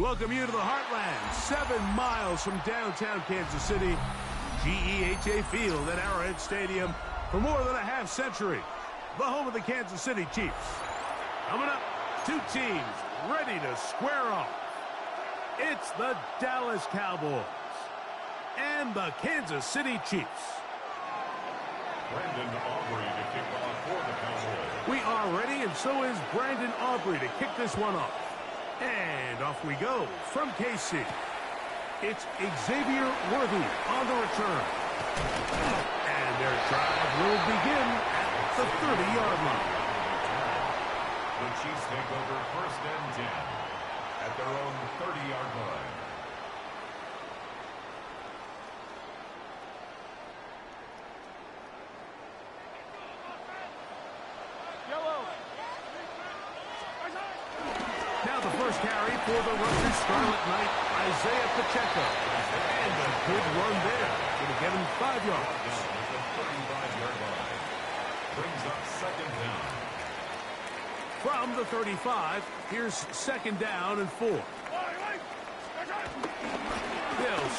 welcome you to the Heartland, 7 miles from downtown Kansas City. GEHA Field at Arrowhead Stadium for more than a half-century. The home of the Kansas City Chiefs. Coming up, two teams ready to square off. It's the Dallas Cowboys and the Kansas City Chiefs. Brandon Aubrey to kick off for the Cowboys. We are ready, and so is Brandon Aubrey to kick this one off. And off we go from KC. It's Xavier Worthy on the return. And their drive will begin at the 30-yard line. The Chiefs take over 1st and 10 at their own 30-yard line. Now the first carry for the Rutgers Scarlet Knight, Isaiah Pacheco. And a good run there. Going to get him 5 yards. The 35-yard line brings up 2nd down. From the 35, here's 2nd down and 4. They'll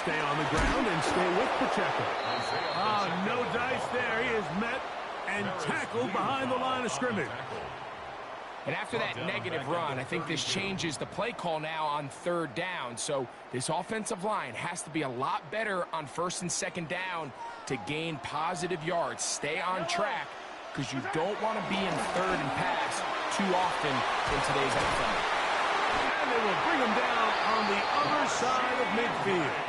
stay on the ground and stay with Pacheco. No dice there. He is met and tackled behind the line of scrimmage. And after that negative run, I think this changes the play call now on 3rd down. So this offensive line has to be a lot better on 1st and 2nd down to gain positive yards. Stay on track because you don't want to be in 3rd and pass too often in today's NFL. And they will bring him down on the other side of midfield.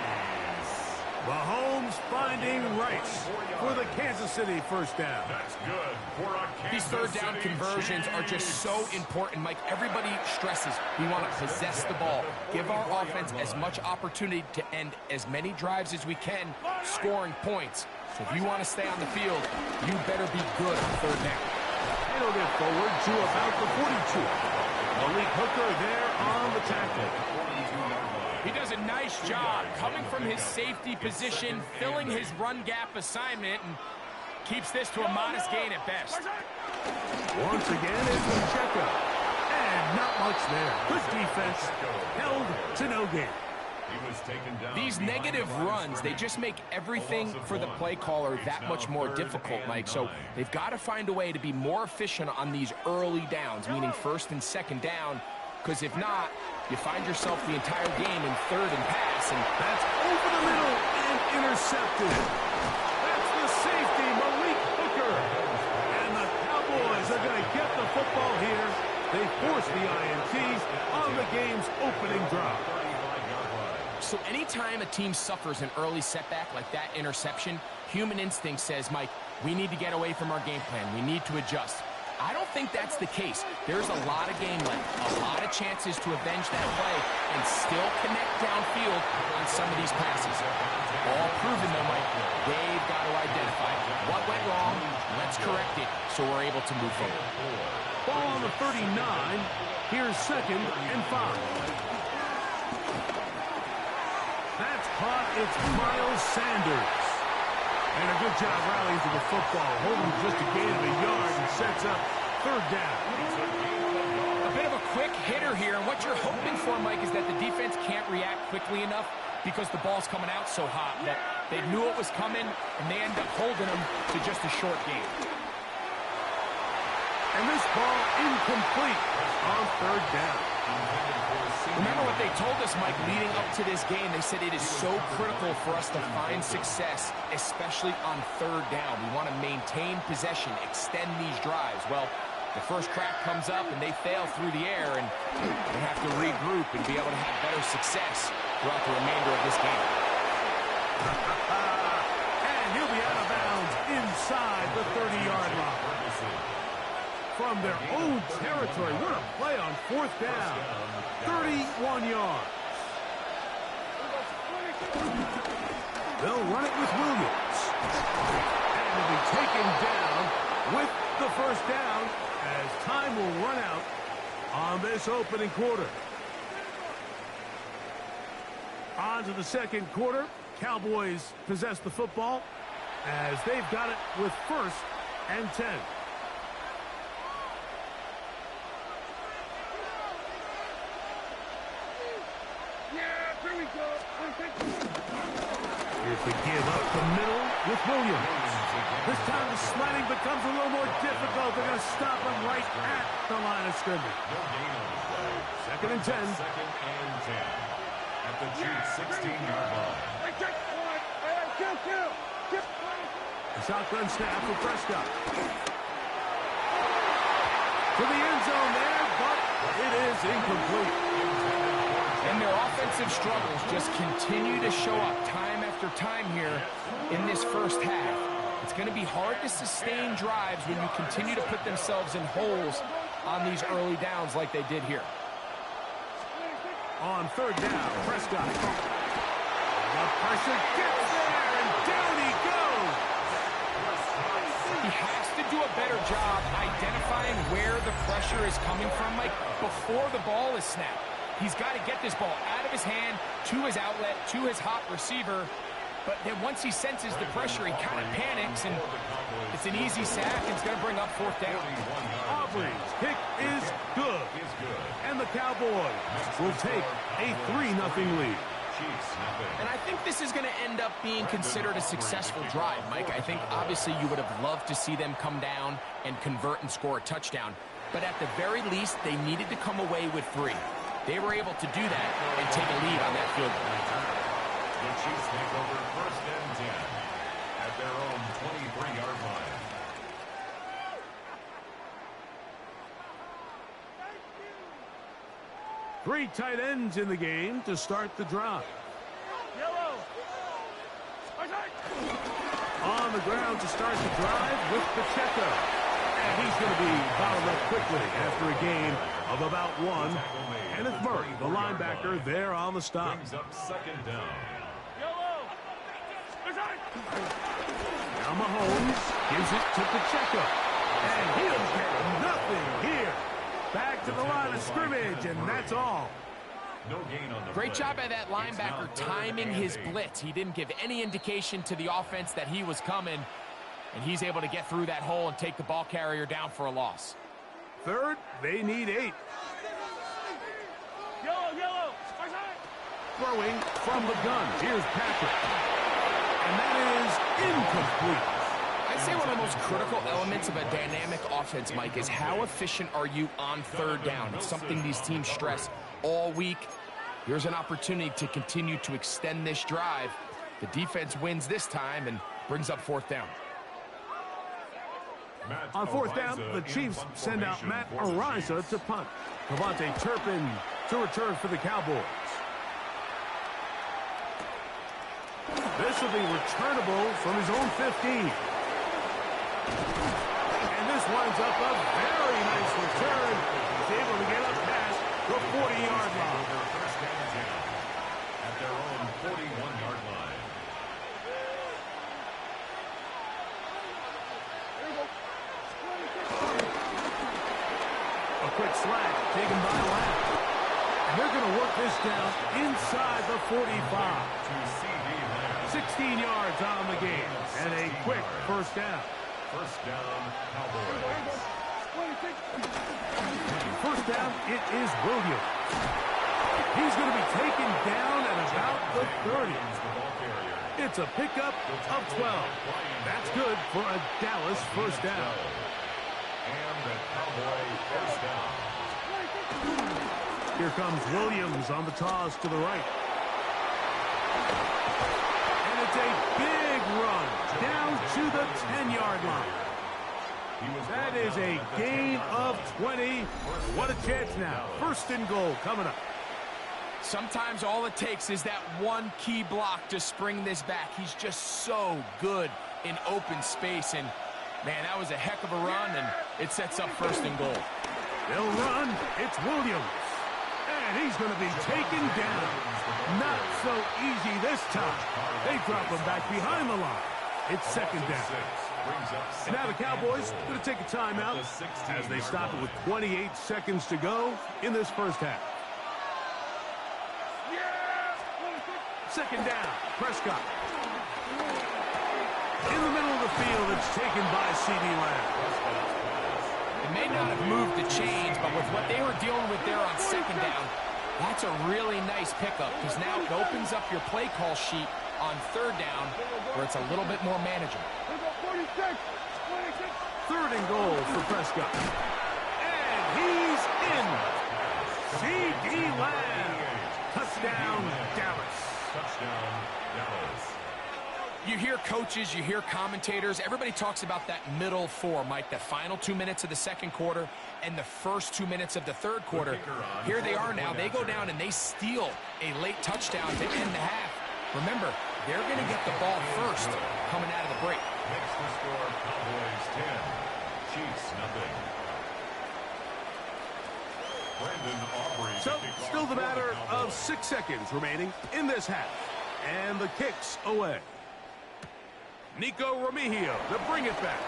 Mahomes finding Rice for the Kansas City 1st down. That's good for a These Kansas 3rd down City conversions are just so important, Mike. Everybody stresses we want to possess the ball. Give our offense as much opportunity to end as many drives as we can, scoring points. So if you want to stay on the field, you better be good on 3rd down. It'll get forward to about the 42. Malik Hooker there on the tackle. He does a nice job coming from his safety position, filling his run gap assignment, and keeps this to a modest gain at best. Once again, it's Pacheco. And not much there. Good defense. Held to no gain. He was taken down. These negative runs, they just make everything for the play caller that much more difficult, Mike. So they've got to find a way to be more efficient on these early downs, meaning 1st and 2nd down, because if not, you find yourself the entire game in 3rd and pass. And that's over the middle and intercepted. That's the safety, Malik Hooker. And the Cowboys are going to get the football here. They force the INT on the game's opening drive. So anytime a team suffers an early setback like that interception, human instinct says, Mike, we need to get away from our game plan. We need to adjust. I don't think that's the case. There's a lot of game left, a lot of chances to avenge that play and still connect downfield on some of these passes. All proven, though, Mike. They've got to identify what went wrong, let's correct it, so we're able to move forward. Ball on the 39. Here's 2nd and 5. That's caught. It's Miles Sanders. And a good job rallying to the football. Holding just a gain of a yard and sets up 3rd down. A bit of a quick hitter here, and what you're hoping for, Mike, is that the defense can't react quickly enough because the ball's coming out so hot. But they knew it was coming, and they end up holding them to just a short gain. And this ball incomplete on 3rd down. Remember what they told us, Mike, leading up to this game. They said it is so critical for us to find success, especially on 3rd down. We want to maintain possession, extend these drives. Well, the first crack comes up, and they fail through the air, and they have to regroup and be able to have better success throughout the remainder of this game. And he'll be out of bounds inside the 30-yard line. From their own territory. What a play on 4th down. 31 yards. They'll run it with Williams. And he'll be taken down with the 1st down as time will run out on this opening quarter. On to the 2nd quarter. Cowboys possess the football as they've got it with 1st and 10. Here's the give up the middle with Williams. This time the sliding becomes a little more difficult. They're going to stop him right at the line of scrimmage. Second and 10. Second and 10. At the Chiefs' 16-yard line. The shotgun snap for Prescott. To the end zone there, but it is incomplete. And their offensive struggles just continue to show up time after time here in this first half. It's going to be hard to sustain drives when you continue to put themselves in holes on these early downs like they did here. On third down, Prescott. The pressure gets there, and down he goes. He has to do a better job identifying where the pressure is coming from, Mike, before the ball is snapped. He's got to get this ball out of his hand, to his outlet, to his hot receiver. But then once he senses the pressure, he kind of panics, and it's an easy sack, and it's going to bring up fourth down. Aubrey's kick is good. And the Cowboys will take a 3-0 lead. And I think this is going to end up being considered a successful drive, Mike. I think obviously you would have loved to see them come down and convert and score a touchdown. But at the very least, they needed to come away with 3. They were able to do that and take a lead on that field goal. The Chiefs take over first and 10 at their own 23-yard line. Three tight ends in the game to start the drive. On the ground to start the drive with Pacheco. And he's going to be fouled up quickly after a gain of about 1. And it's Murray, the linebacker, there on the stop. Brings up second down. Now Mahomes gives it to Pacheco. And he'll get nothing here. Back to the line of scrimmage, and that's all. No gain on the Great play. job by that linebacker timing his blitz. He didn't give any indication to the offense that he was coming, and he's able to get through that hole and take the ball carrier down for a loss. Third, they need 8. Throwing from the gun. Here's Patrick. And that is incomplete. I'd say one of the most critical elements of a dynamic offense, Mike, is how efficient are you on third down. It's something these teams stress all week. Here's an opportunity to continue to extend this drive. The defense wins this time and brings up fourth down. On fourth down, the Chiefs send out Matt Ariza to punt. Devontae Turpin to return for the Cowboys. This will be returnable from his own 15. And this winds up a very nice return. He's able to get up past the 40-yard line. First and 10 at their own 41-yard line. A quick slant taken by Lamb. And they're going to work this down inside the 45. 16 yards on the game. And a quick first down. First down, Cowboys. First down, it is Williams. He's going to be taken down at about the 30. It's a pickup of 12. That's good for a Dallas first down. And the Cowboy first down. Here comes Williams on the toss to the right. And it's a big run down to the 10-yard line. That is a gain of 20. What a chance now. First and goal coming up. Sometimes all it takes is that one key block to spring this back. He's just so good in open space. And, man, that was a heck of a run, and it sets up first and goal. They'll run. It's Williams. And he's going to be taken down. Not so easy this time. They drop him back behind the line. It's second down. And now the Cowboys going to take a timeout as they stop it with 28 seconds to go in this first half. Second down, Prescott. In the middle of the field, it's taken by CeeDee Lamb. It may not have moved the chains, but with what they were dealing with there on second down, That's a really nice pickup because now it opens up your play call sheet on third down where it's a little bit more manageable. 3rd and goal for Prescott. And he's in. C.D. Lamb. Touchdown, Dallas. Touchdown, Dallas. You hear coaches, you hear commentators, everybody talks about that middle four, Mike, the final 2 minutes of the second quarter and the first 2 minutes of the third quarter. Here they are now. They go down and they steal a late touchdown to end the half. Remember, they're going to get the ball first coming out of the break. Makes the score Cowboys 10, Chiefs nothing. So, still the matter of 6 seconds remaining in this half. And the kick's away. Nico Remigio to bring it back.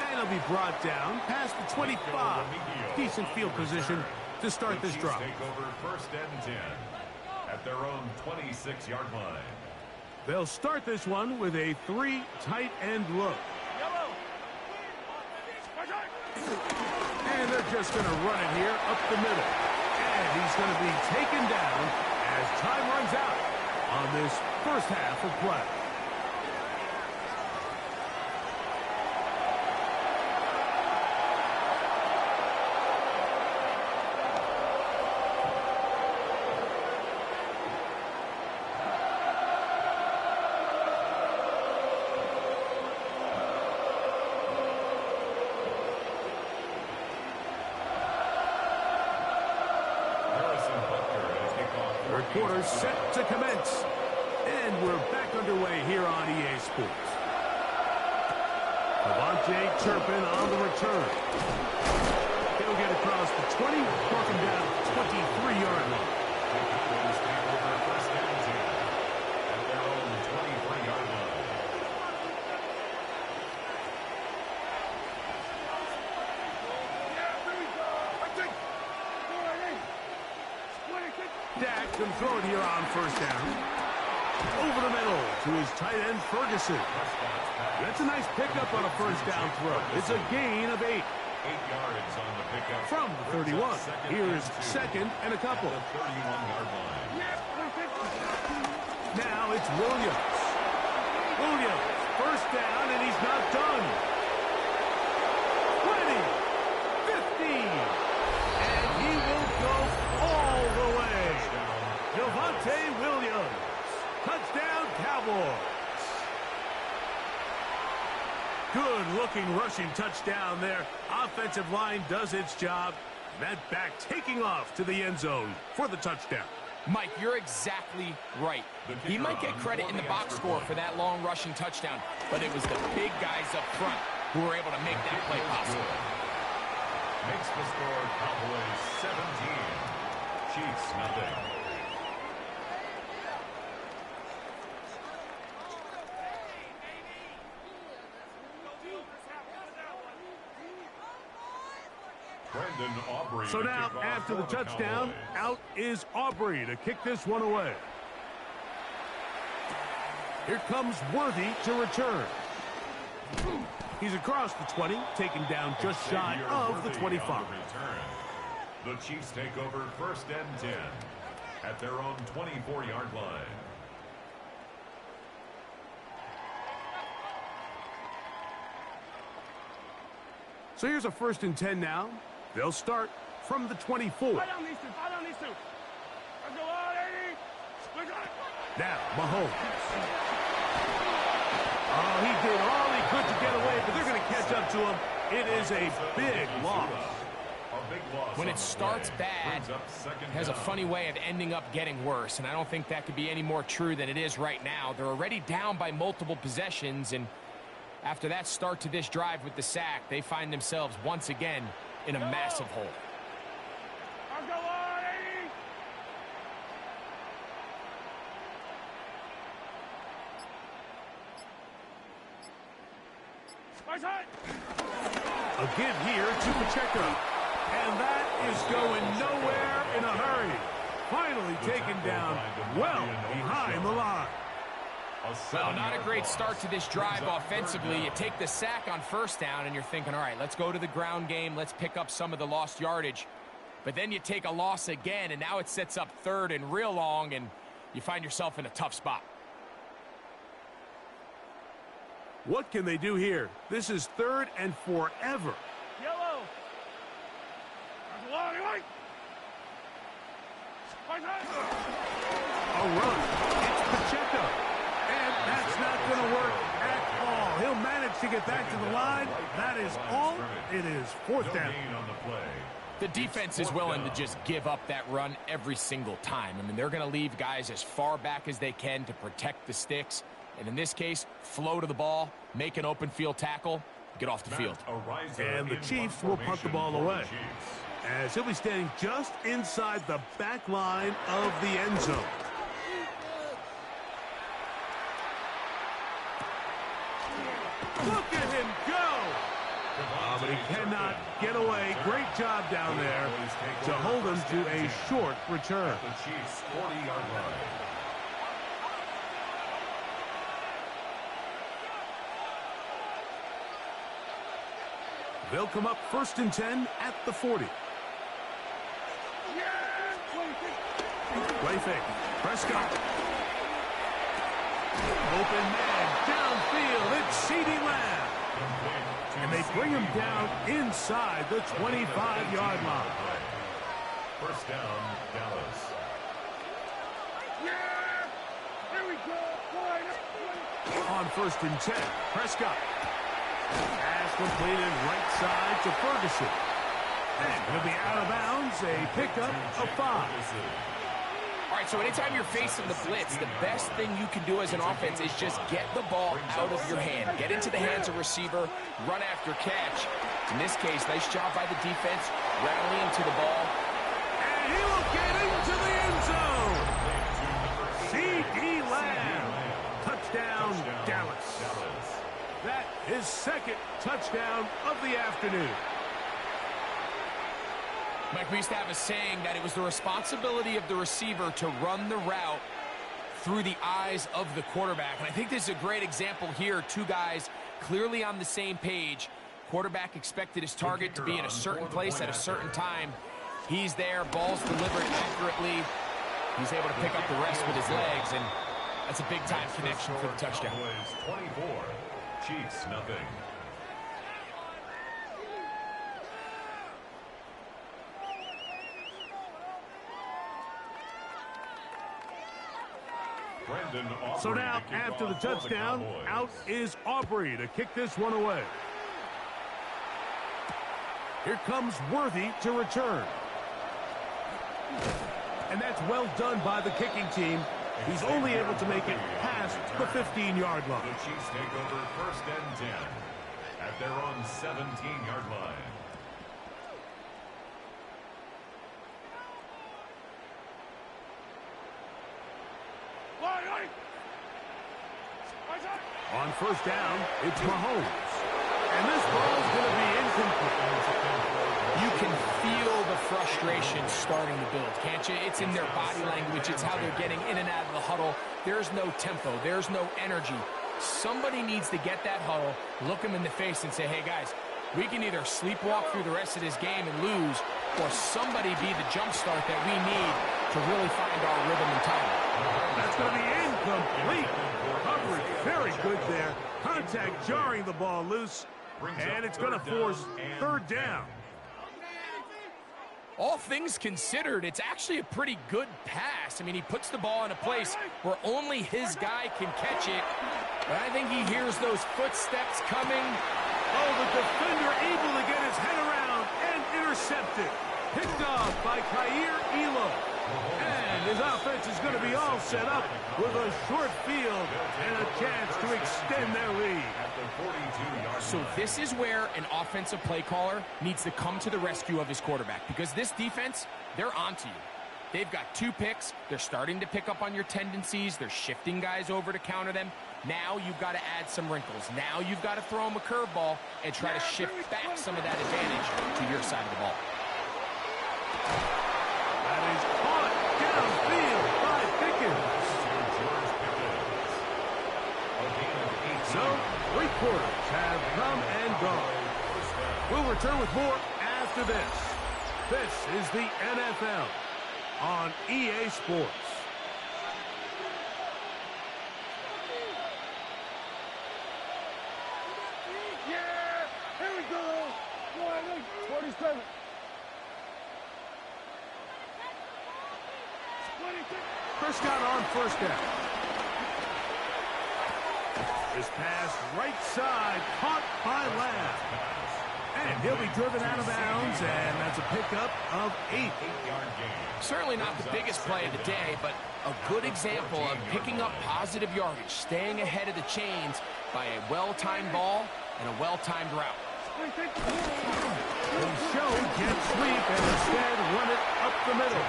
And he'll be brought down past the 25. Decent field position to start this drive. Take over 1st and 10 at their own 26-yard line. They'll start this one with a 3 tight end look. And they're just going to run it here up the middle. And he's going to be taken down as time runs out on this first half of play. Quarters set to commence. And we're back underway here on EA Sports. Devontae Turpin on the return. He'll get across the 20, broken down 23-yard line. At their own 23-yard line. Dak can throw it here on 1st down. Over the middle to his tight end, Ferguson. That's a nice pickup on a 1st down throw. It's a gain of 8. 8 yards on the pickup. From the 31. Here's 2nd and a couple. The 31-yard line. Now it's Williams. Williams, 1st down, and he's not done. 20, 15, and he will go all the way. Devontae Williams. Touchdown, Cowboys. Good-looking rushing touchdown there. Offensive line does its job. That back taking off to the end zone for the touchdown. Mike, you're exactly right. He might get credit in the box score for that long rushing touchdown, but it was the big guys up front who were able to make that play possible. Makes the score Cowboys 17, Chiefs nothing. So now, after the touchdown, out is Aubrey to kick this one away. Here comes Worthy to return. He's across the 20, taken down just shy of the 25. The Chiefs take over 1st and 10 at their own 24-yard line. So here's a 1st and 10 now. They'll start from the 24. Now, Mahomes. Oh, he did all he could to get away, but they're going to catch up to him. It is a big loss. When it starts bad, it has a funny way of ending up getting worse, and I don't think that could be any more true than it is right now. They're already down by multiple possessions, and after that start to this drive with the sack, they find themselves once again in a massive hole. A give here to Pacheco. And that is going nowhere in a hurry. Finally taken down well behind the line. Well, not a great start to this drive offensively. You take the sack on 1st down, and you're thinking, all right, let's go to the ground game. Let's pick up some of the lost yardage. But then you take a loss again, and now it sets up third and real long, and you find yourself in a tough spot. What can they do here? This is third and forever. Yellow. A run. It's Pacheco. And that's not going to work at all. He'll manage to get back to the line. That is all. It is fourth down. The defense is willing to just give up that run every single time. I mean, they're going to leave guys as far back as they can to protect the sticks. And in this case, flow to the ball, make an open field tackle, get off the field. And the Chiefs will punt the ball away, as he'll be standing just inside the back line of the end zone. Look at him go! But he cannot get away. Great job down there to hold him to a short return. The Chiefs' 40-yard line. They'll come up 1st and 10 at the 40. Play fake. Prescott. Open man. Downfield. It's CeeDee Lamb. And they bring him down inside the 25-yard line. First down, Dallas. Here we go. On 1st and 10, Prescott. Pass completed right side to Ferguson. And he'll be out of bounds. A pickup of 5. All right, so anytime you're facing the blitz, the best thing you can do as an offense is just get the ball out of your hand. Get into the hands of receiver, run after catch. In this case, nice job by the defense, rallying to the ball. And he will get into the end zone. CeeDee Lamb. Touchdown, Dallas. That is second touchdown of the afternoon. Mike, we used to have a saying that it was the responsibility of the receiver to run the route through the eyes of the quarterback. And I think this is a great example here. Two guys clearly on the same page. Quarterback expected his target to be in a certain place at a certain time. He's there, ball's delivered accurately. He's able to pick up the rest with his legs, and that's a big-time connection for the touchdown. 24, Chiefs nothing. So now, after the touchdown, out is Aubrey to kick this one away. Here comes Worthy to return. And that's well done by the kicking team. He's only able to make it past the 15-yard line. The Chiefs take over 1st and 10 at their own 17-yard line. On 1st down, it's Mahomes. And this ball is going to be incomplete. You can feel the frustration starting to build, can't you? It's in their body language. It's how they're getting in and out of the huddle. There's no tempo. There's no energy. Somebody needs to get that huddle, look them in the face and say, hey, guys, we can either sleepwalk through the rest of this game and lose, or somebody be the jump start that we need to really find our rhythm and time. That's going to be incomplete. Coverage very good there. Contact jarring the ball loose. And it's going to force 3rd down. All things considered, it's actually a pretty good pass. I mean, he puts the ball in a place where only his guy can catch it. But I think he hears those footsteps coming. Oh, the defender able to get his head around and intercept it. Picked off by Kaiir Elam. And his offense is going to be all set up with a short field and a chance to extend their lead. So this is where an offensive play caller needs to come to the rescue of his quarterback, because this defense, they're onto you. They've got 2 picks. They're starting to pick up on your tendencies. They're shifting guys over to counter them. Now you've got to add some wrinkles. Now you've got to throw them a curveball and try to shift back some of that advantage to your side of the ball. That is caught downfield by Pickens. So, 3 quarters have come and gone. We'll return with more after this. This is the NFL on EA Sports. Yeah! Here we go! 27. 26. Prescott on first down. His pass right side, caught by Lamb. And he'll be driven out of bounds, and that's a pickup of 8. Certainly not the biggest play of the day, but a good example of picking up positive yardage, staying ahead of the chains by a well-timed ball and a well-timed route. The show can't sweep and instead run it up the middle.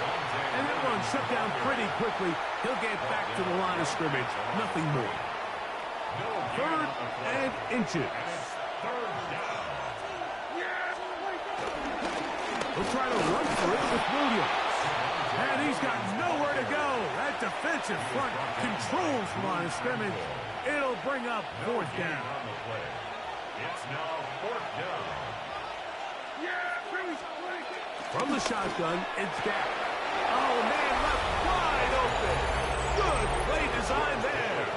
And that one shut down pretty quickly. He'll get back to the line of scrimmage. Nothing more. 3rd and inches. He'll try to run for it with Williams. And he's got nowhere to go. That defensive front controls the line of scrimmage. It'll bring up 4th down. It's now 4th down. From the shotgun, it's Dak. Oh, man, left wide open. Good play design there.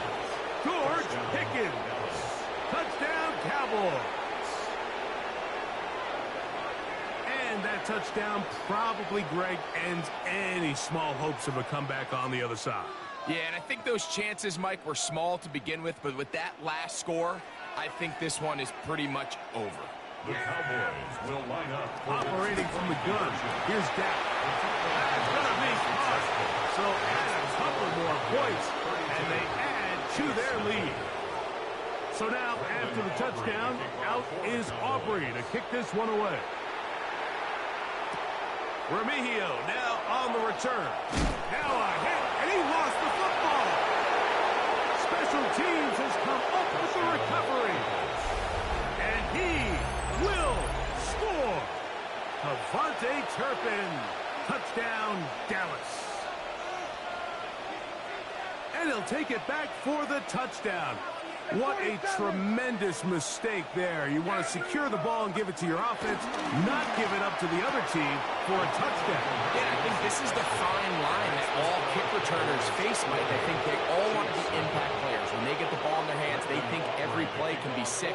George Pickens. Touchdown, Cowboys. And that touchdown probably, Greg, ends any small hopes of a comeback on the other side. Yeah, and I think those chances, Mike, were small to begin with, but with that last score, I think this one is pretty much over. The Cowboys will line up. Operating from the gun. Here's Dak. That's going to be caught. So add a couple more points, and they add to their lead. So now, after the touchdown, out is Aubrey to kick this one away. Remigio now on the return. Now a hit, and he lost the football. Special teams has come up with the recovery. And he will score. Avante Turpin. Touchdown, Dallas. And he'll take it back for the touchdown. What a tremendous mistake there. You want to secure the ball and give it to your offense, not give it up to the other team for a touchdown. Yeah, I think this is the fine line that all kick returners face, Mike. I think they all want to be impact players. When they get the ball in their hands, they think every play can be 6.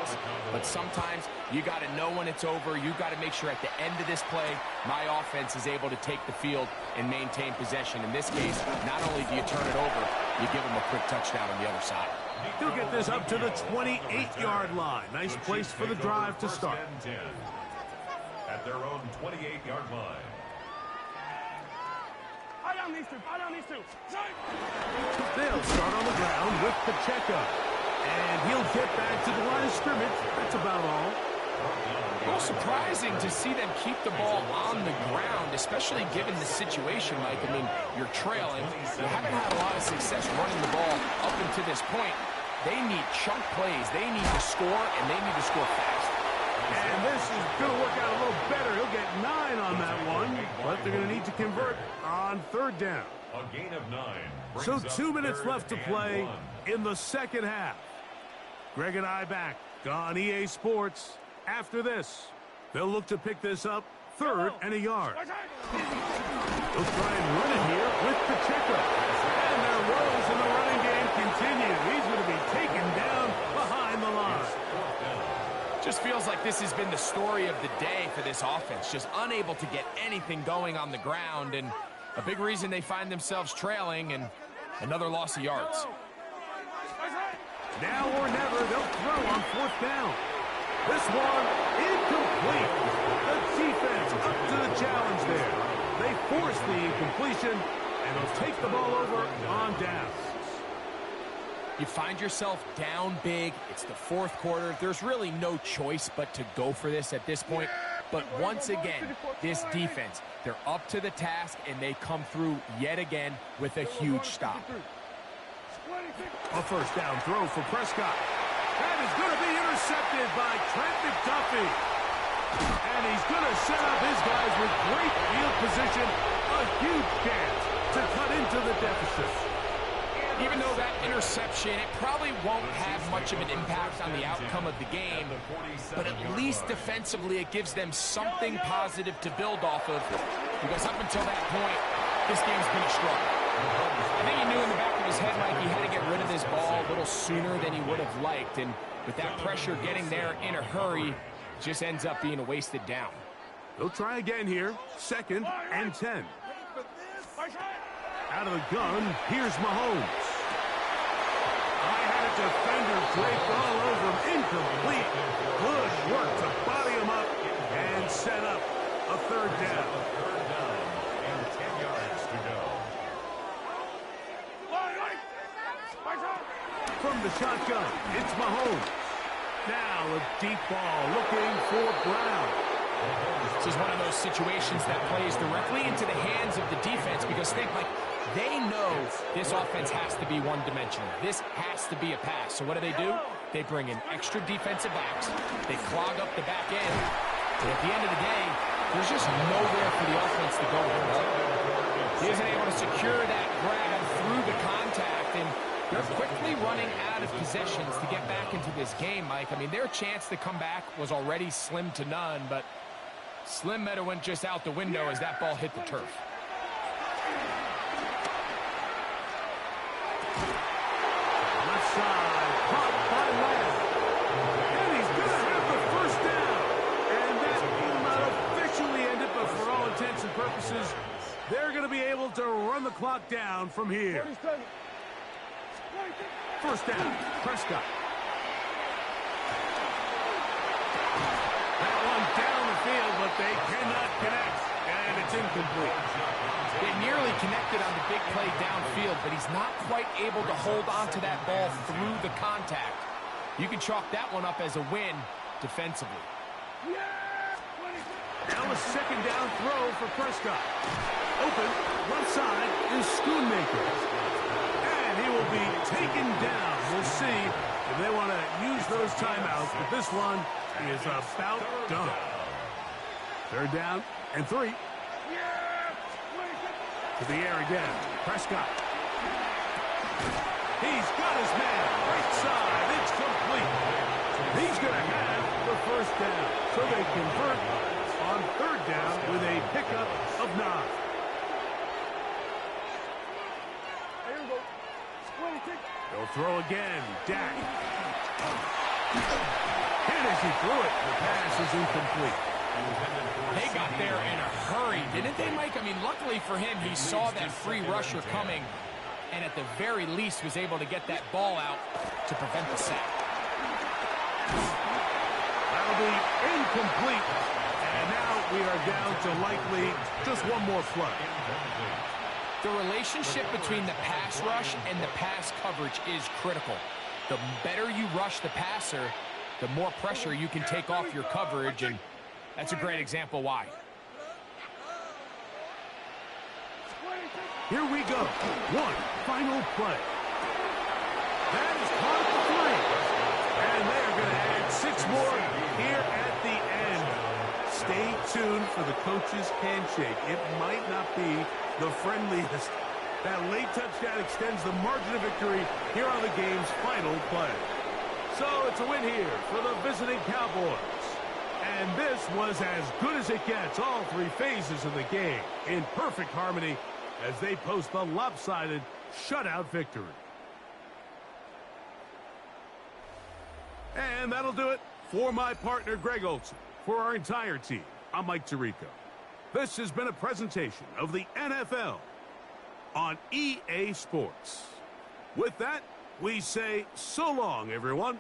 But sometimes you got to know when it's over. You got to make sure at the end of this play, my offense is able to take the field and maintain possession. In this case, not only do you turn it over, you give them a quick touchdown on the other side. He'll get this up to the 28-yard line. Nice place for the drive to start. At their own 28-yard line. I don't need to. They'll start on the ground with Pacheco. And he'll get back to the line of scrimmage. That's about all. Well, surprising to see them keep the ball on the ground, especially given the situation, Mike. I mean, you're trailing. You haven't had a lot of success running the ball up until this point. They need chunk plays. They need to score, and they need to score fast. And this is going to work out a little better. He'll get 9 on that one, but they're going to need to convert on 3rd down. A gain of 9. So 2 minutes left to play in the second half. Greg and I back on EA Sports. After this, they'll look to pick this up 3rd and a yard. They'll try and run it here with Pacheco. And their woes in the running game continue. He's going to be taken down behind the line. Just feels like this has been the story of the day for this offense. Just unable to get anything going on the ground, and a big reason they find themselves trailing, and another loss of yards. Now or never, they'll throw on 4th down. This one, incomplete. The defense up to the challenge there. They force the incompletion, and they'll take the ball over on down. You find yourself down big. It's the 4th quarter. There's really no choice but to go for this at this point. But once again, this defense, they're up to the task, and they come through yet again with a huge stop. A 1st down throw for Prescott. That is going to be intercepted by Trent McDuffie. And he's going to set up his guys with great field position. A huge chance to cut into the deficit. Even though that interception, it probably won't have much of an impact on the outcome of the game, but at least defensively it gives them something positive to build off of, because up until that point, this game's been a struggle. I think he knew in the back of his head, Mike, he had to get rid of this ball a little sooner than he would have liked, and with that pressure getting there in a hurry, it just ends up being a wasted down. They'll try again here. 2nd and 10. Out of the gun, here's Mahomes. I had a defender draped all over him. Incomplete. Good work to body him up and set up a 3rd down. And 10 yards to go. From the shotgun, it's Mahomes. Now a deep ball looking for Brown. This is one of those situations that plays directly into the hands of the defense, because think, like, they know this offense has to be one-dimensional. This has to be a pass. So what do? They bring in extra defensive backs. They clog up the back end. And at the end of the day, there's just nowhere for the offense to go. He isn't able to secure that grab through the contact, and they're quickly running out of possessions to get back into this game, Mike. I mean, their chance to come back was already slim to none, but slim might have went just out the window as that ball hit the turf. Left side, caught by Lamb. And he's going to have the 1st down. And that game not officially ended, but for all intents and purposes, they're going to be able to run the clock down from here. 1st down, Prescott. That one down the field, but they cannot connect. And it's incomplete. They nearly connected on the big play downfield, but he's not quite able to hold on to that ball through the contact. You can chalk that one up as a win defensively. Now a 2nd down throw for Prescott. Open, left side is Schoonmaker. And he will be taken down. We'll see if they want to use those timeouts, but this one is about done. 3rd down and 3. To the air again. Prescott. He's got his man. Right side. It's complete. He's going to have the 1st down. So they convert on 3rd down with a pickup of 9. They'll throw again. Dak. And as he threw it, the pass is incomplete. They got there in a hurry, didn't they, Mike? I mean, luckily for him, he saw that free rusher coming, and at the very least was able to get that ball out to prevent the sack. That'll be incomplete. And now we are down to likely just one more play. The relationship between the pass rush and the pass coverage is critical. The better you rush the passer, the more pressure you can take off your coverage, and that's a great example why. Here we go. One final play. That is caught at the 3. And they're going to add 6 more here at the end. Stay tuned for the coach's handshake. It might not be the friendliest. That late touchdown extends the margin of victory here on the game's final play. So it's a win here for the visiting Cowboys. And this was as good as it gets, all 3 phases of the game in perfect harmony as they post the lopsided shutout victory. And that'll do it for my partner, Greg Olson. For our entire team, I'm Mike Tirico. This has been a presentation of the NFL on EA Sports. With that, we say so long, everyone.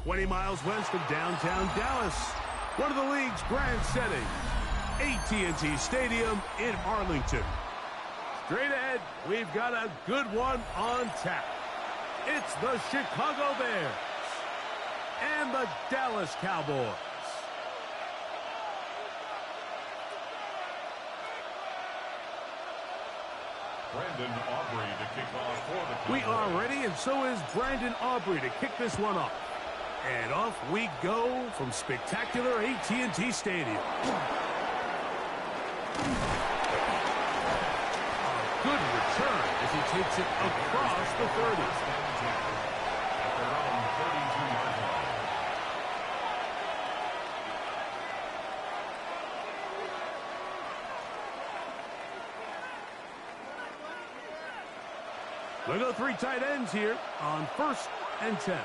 20 miles west of downtown Dallas. One of the league's grand settings, AT&T Stadium in Arlington. Straight ahead, we've got a good one on tap. It's the Chicago Bears and the Dallas Cowboys. Brandon Aubrey to kick off for the Cowboys. We are ready, and so is Brandon Aubrey to kick this one off. And off we go from spectacular AT&T Stadium. A good return as he takes it across the 30. At their own 32-yard line. We'll go 3 tight ends here on 1st and 10.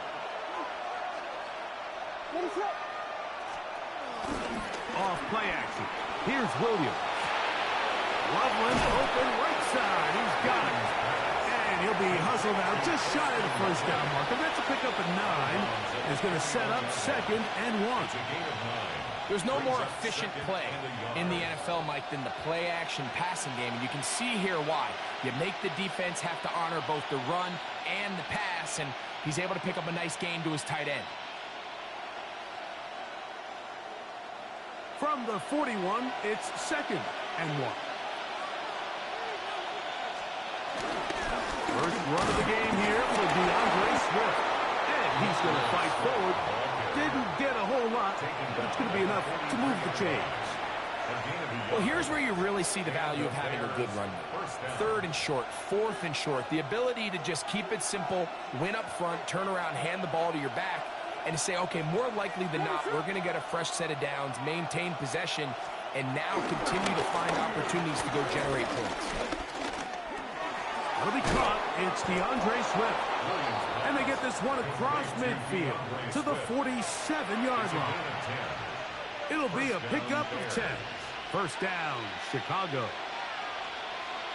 Off play action. Here's Williams. Loveland open right side. He's got it. And he'll be hustled out just shy of the first down marker. That's a pickup at 9. Is going to set up 2nd and 1. There's no more efficient play in the NFL, Mike, than the play-action passing game. And you can see here why. You make the defense have to honor both the run and the pass, and he's able to pick up a nice gain to his tight end. From the 41, it's 2nd and 1. First run of the game here for DeAndre Swift. And he's going to fight forward. Didn't get a whole lot, but it's going to be enough to move the chains. Well, here's where you really see the value of having a good run. 3rd and short, 4th and short. The ability to just keep it simple, win up front, turn around, hand the ball to your back, and say, okay, more likely than not, we're going to get a fresh set of downs, maintain possession, and now continue to find opportunities to go generate points. It'll be caught. It's DeAndre Swift. And they get this one across midfield to the 47-yard line. It'll be a pickup of 10. First down, Chicago.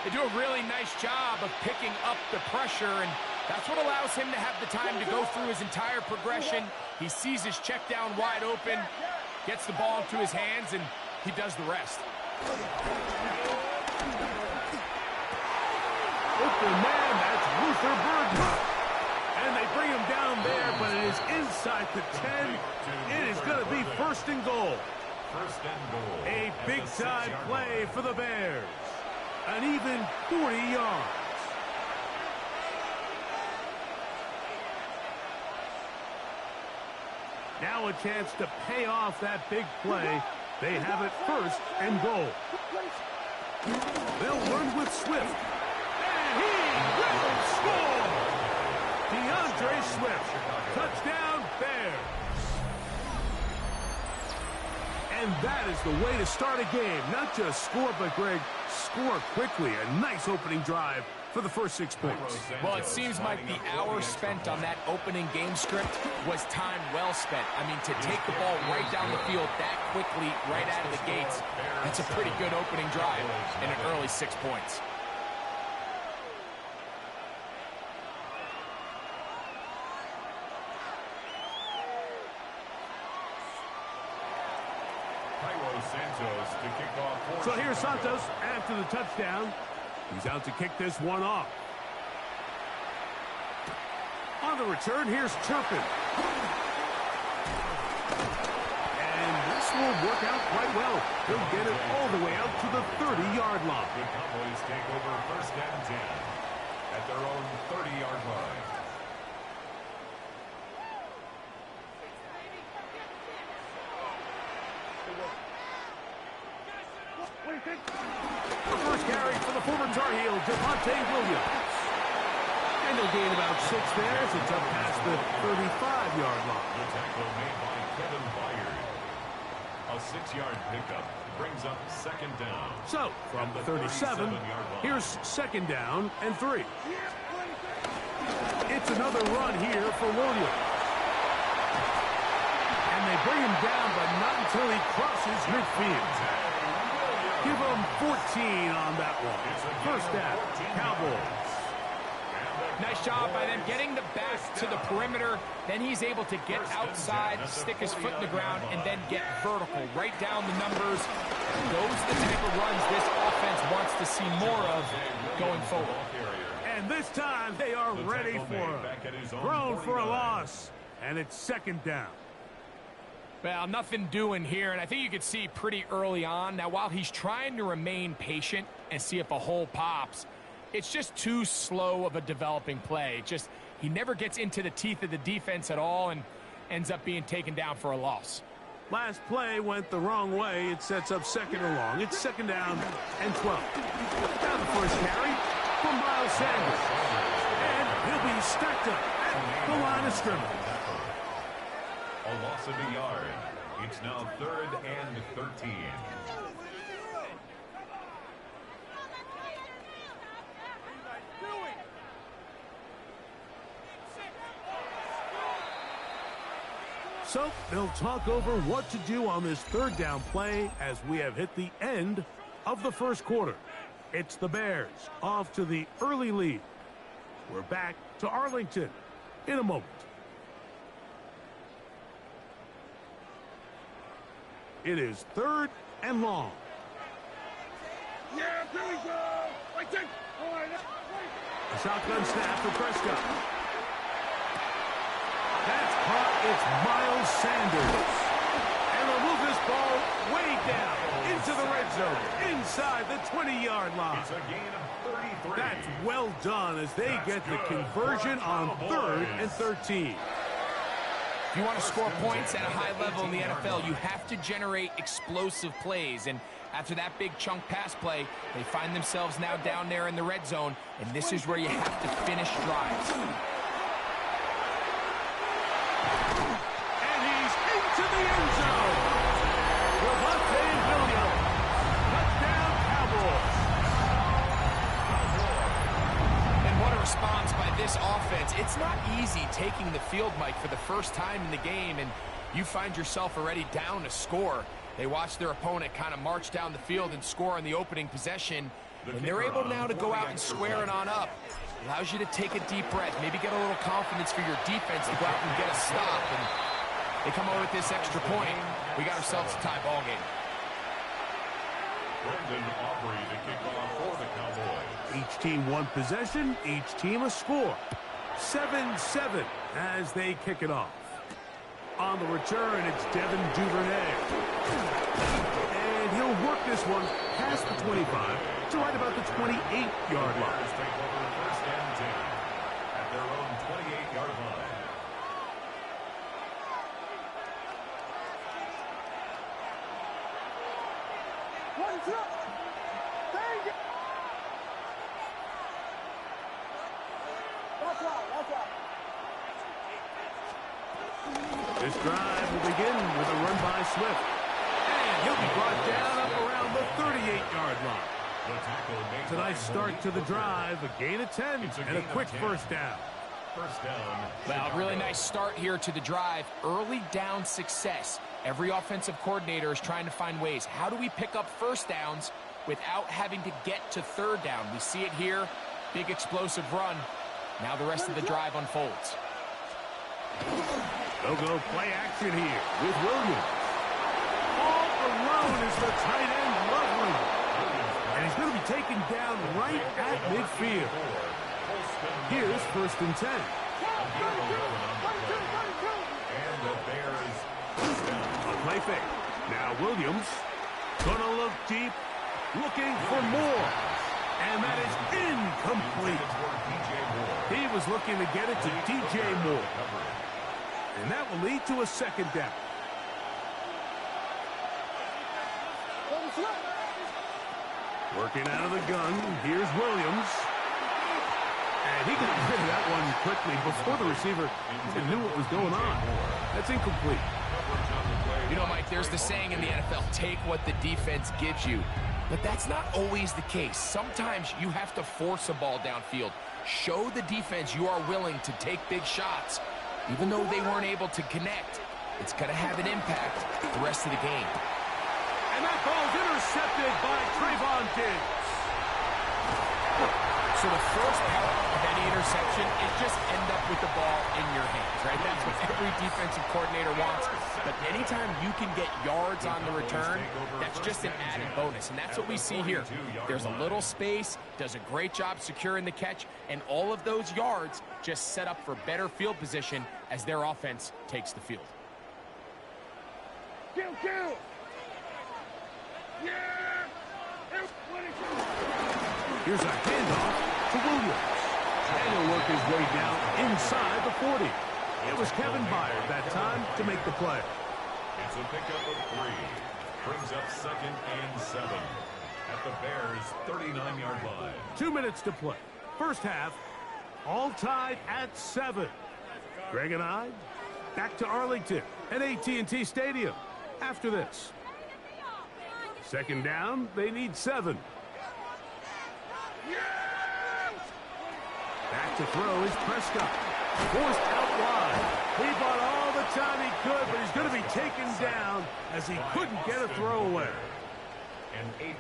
They do a really nice job of picking up the pressure, and that's what allows him to have the time to go through his entire progression. He sees his check down wide open, gets the ball into his hands, and he does the rest. Open man, that's Luther Burden. And they bring him down there, but it is inside the 10. It is going to be 1st and goal. First and goal. A big-time play for the Bears. An even 40 yards. Now a chance to pay off that big play. They have it 1st and goal. They'll run with Swift. And he will score! DeAndre Swift. Touchdown, Bears. And that is the way to start a game. Not just score, but, Greg, score quickly. A nice opening drive for the first 6 points. Well, it seems like the hour spent on that opening game script was time well spent. I mean, to take the ball right down the field that quickly, right out of the gates, that's a pretty good opening drive and an early 6 points. So here's Santos after the touchdown. He's out to kick this one off. On the return, here's Turpin. And this will work out quite well. He'll get it all the way out to the 30-yard line. The Cowboys take over 1st and 10 at their own 30-yard line. The first carry for the former Tar Heel, Javonte Williams. And he'll gain about 6 there as it's up past the 35-yard line. The tackle made by Kevin Byard. A 6-yard pickup brings up 2nd down. So, from the 37, here's 2nd down and 3. It's another run here for Williams. And they bring him down, but not until he crosses midfield. Give him 14 on that one. First down, Cowboys. And the Nice job by them getting the back to the perimeter. Then he's able to get outside, stick his foot in the ground, and then get vertical. Right down the numbers. Those are the type of runs this offense wants to see more of going forward. And this time they are ready for it. Thrown for a loss. And it's second down. Well, nothing doing here, and I think you could see pretty early on. Now, while he's trying to remain patient and see if a hole pops, it's just too slow of a developing play. He never gets into the teeth of the defense at all and ends up being taken down for a loss. Last play went the wrong way. It sets up second and long. It's second down and 12. Now the first carry for Miles Sanders. And he'll be stacked up at the line of scrimmage. A loss of a yard. It's now 3rd and 13. So they'll talk over what to do on this third down play as we have hit the end of the first quarter. It's the Bears off to the early lead. We're back to Arlington in a moment. It is 3rd and long. Yeah, here we go. Wait, take. All right, wait. A shotgun snap for Prescott. That's caught. It's Miles Sanders. And they'll move this ball way down into the red zone, inside the 20-yard line. It's a gain of 33. That's well done as they get the conversion on 3rd and 13. If you want to score points at a high level in the NFL, you have to generate explosive plays. And after that big chunk pass play, they find themselves now down there in the red zone, and this is where you have to finish drives. And he's into the end zone. Javonte Williams. Touchdown, Cowboys. And what a response by this offense. It's not easy taking the field, Mike, for the first time in the game, and you find yourself already down to score. They watch their opponent kind of march down the field and score on the opening possession, and they're able now to go out and square it on up. Allows you to take a deep breath, maybe get a little confidence for your defense to go out and get a stop. And they come over with this extra point. We got ourselves a tie ball game. Brendan Aubrey to kick off for the Cowboys. Each team one possession, each team a score. 7-7 as they kick it off. On the return, it's Devin Duvernay. And he'll work this one past the 25 to right about the 28-yard line. Bears take over 1st and 10 at their own 28-yard line. One, two. Thank you. Watch out. This drive will begin with a run by Swift. And he'll be brought down up around the 38-yard line. The tackle made It's a nice start to the drive, a gain of 10, and a quick first down. First down. Well, really nice start here to the drive. Early down success. Every offensive coordinator is trying to find ways. How do we pick up first downs without having to get to third down? We see it here. Big explosive run. Now the rest of the drive unfolds. They'll go play action here with Williams. All alone is the tight end, Loveland. And he's going to be taken down right at midfield. Here's 1st and 10. And the Bears A play fake. Now Williams gonna look deep, looking for more. And that is incomplete. He was looking to get it to DJ Moore. And that will lead to a second down. Working out of the gun, here's Williams. And he got rid of that one quickly before the receiver even knew what was going on. That's incomplete. You know, Mike, there's the saying in the NFL, take what the defense gives you. But that's not always the case. Sometimes you have to force a ball downfield. Show the defense you are willing to take big shots. Even though they weren't able to connect, it's going to have an impact the rest of the game. And that ball's intercepted by Trayvon Diggs. So the first part of any interception is just end up with the ball in your hands, right? That's what every defensive coordinator wants. But anytime you can get yards on the return, that's just an added bonus. And that's what we see here. There's a little space, does a great job securing the catch, and all of those yards just set up for better field position as their offense takes the field. Kill! Yeah! Here's a handoff to Williams. And he'll work his way down inside the 40. It was Kevin Byard that time to make the play. It's a pickup of 3. Brings up 2nd and 7 at the Bears' 39-yard line. 2 minutes to play. First half, all tied at 7. Greg and I back to Arlington at AT&T Stadium after this. Second down, they need 7. Back to throw is Prescott. Forced out wide. He bought all the time he could, but he's going to be taken down as he couldn't get a throw away.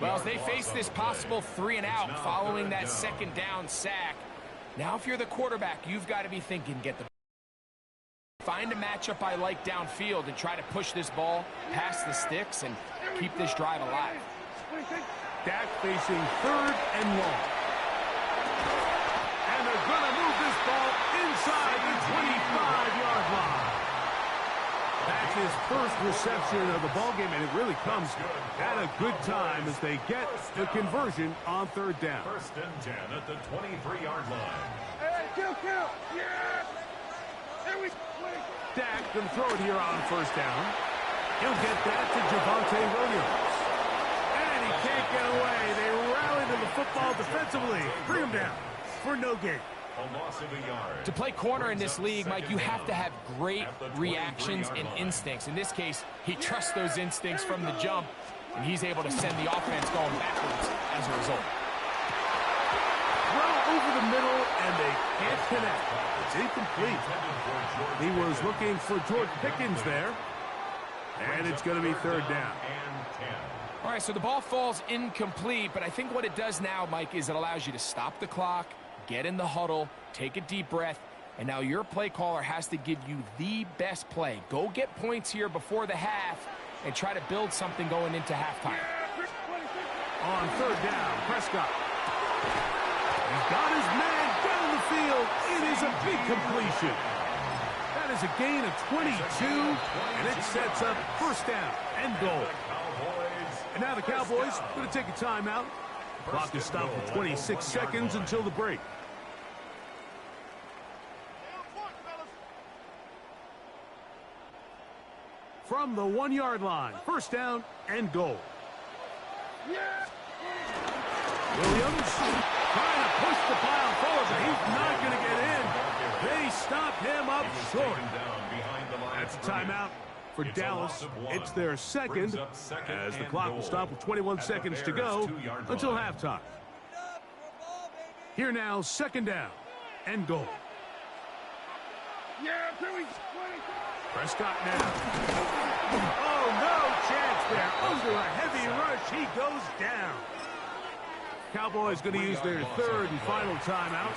Well, as they face this possible 3 and out following that second down sack, now if you're the quarterback, you've got to be thinking, find a matchup I like downfield and try to push this ball past the sticks and keep this drive alive. Dak facing 3rd and long. And they're going to move this ball inside the 25-yard line. That's his first reception of the ballgame, and it really comes at a good time as they get the conversion on 3rd down. 1st and 10 at the 23-yard line. Hey, kill! Yeah! There we go! Dak can throw it here on 1st down. He'll get that to Javonte Williams. And he can't get away. They rally to the football defensively. Bring him down for no gain. A loss of a yard. To play corner in this league, Mike, you have to have great reactions and instincts. In this case, he trusts those instincts from the jump, and he's able to send the offense going backwards as a result. Well over the middle, and they can't connect. It's incomplete. He was looking for George Pickens there. And it's going to be 3rd down. All right, so the ball falls incomplete, but I think what it does now, Mike, is it allows you to stop the clock, get in the huddle, take a deep breath, and now your play caller has to give you the best play. Go get points here before the half and try to build something going into halftime. On 3rd down, Prescott. He's got his man down the field. It is a big completion. That is a gain of 22, and it sets up 1st down and goal. And now the Cowboys are going to take a timeout. Clock is stopped for 26 seconds until the break. From the 1-yard line, 1st down and goal. Williams trying to push the pile forward, but he's not going to get in. They stop him up short. That's a timeout for Dallas. It's their 2nd as the clock will stop with 21 seconds to go until halftime. Here now, 2nd down and goal. Prescott now. Oh, no chance there. Under a heavy rush, he goes down. Cowboys going to use their 3rd and final timeout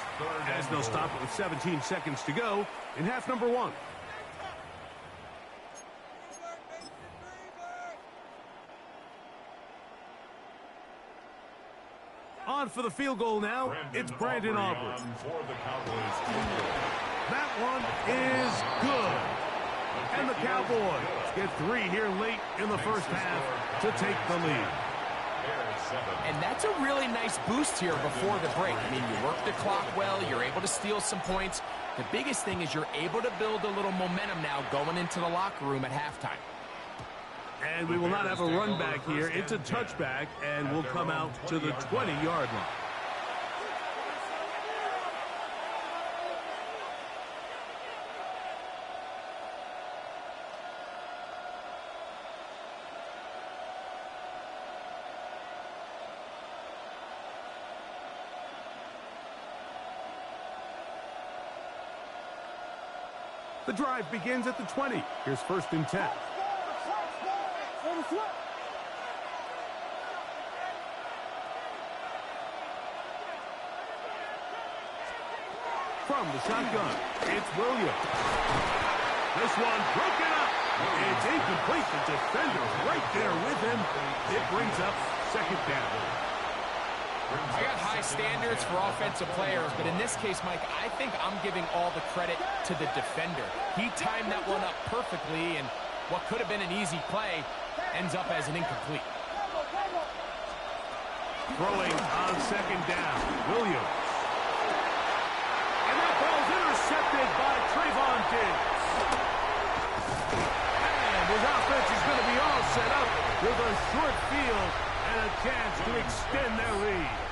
as they'll stop it with 17 seconds to go in half number 1. On for the field goal now, it's Brandon Aubrey. That one is good. And the Cowboys get 3 here late in the first half to take the lead. And that's a really nice boost here before the break. I mean, you work the clock well, you're able to steal some points. The biggest thing is you're able to build a little momentum now going into the locker room at halftime. And we will not have a run back here. It's a touchback, and we'll come out to the 20-yard line. The drive begins at the 20. Here's 1st and 10. from the shotgun. It's Williams. This one broken up. It's incomplete. The defender's right there with him. It brings up second down. I got high standards for offensive players, but in this case, Mike, I think I'm giving all the credit to the defender. He timed that one up perfectly, and what could have been an easy play ends up as an incomplete. Throwing on second down, Williams. And that ball's intercepted by Trayvon Diggs. And his offense is going to be all set up with a short field and a chance to extend their lead.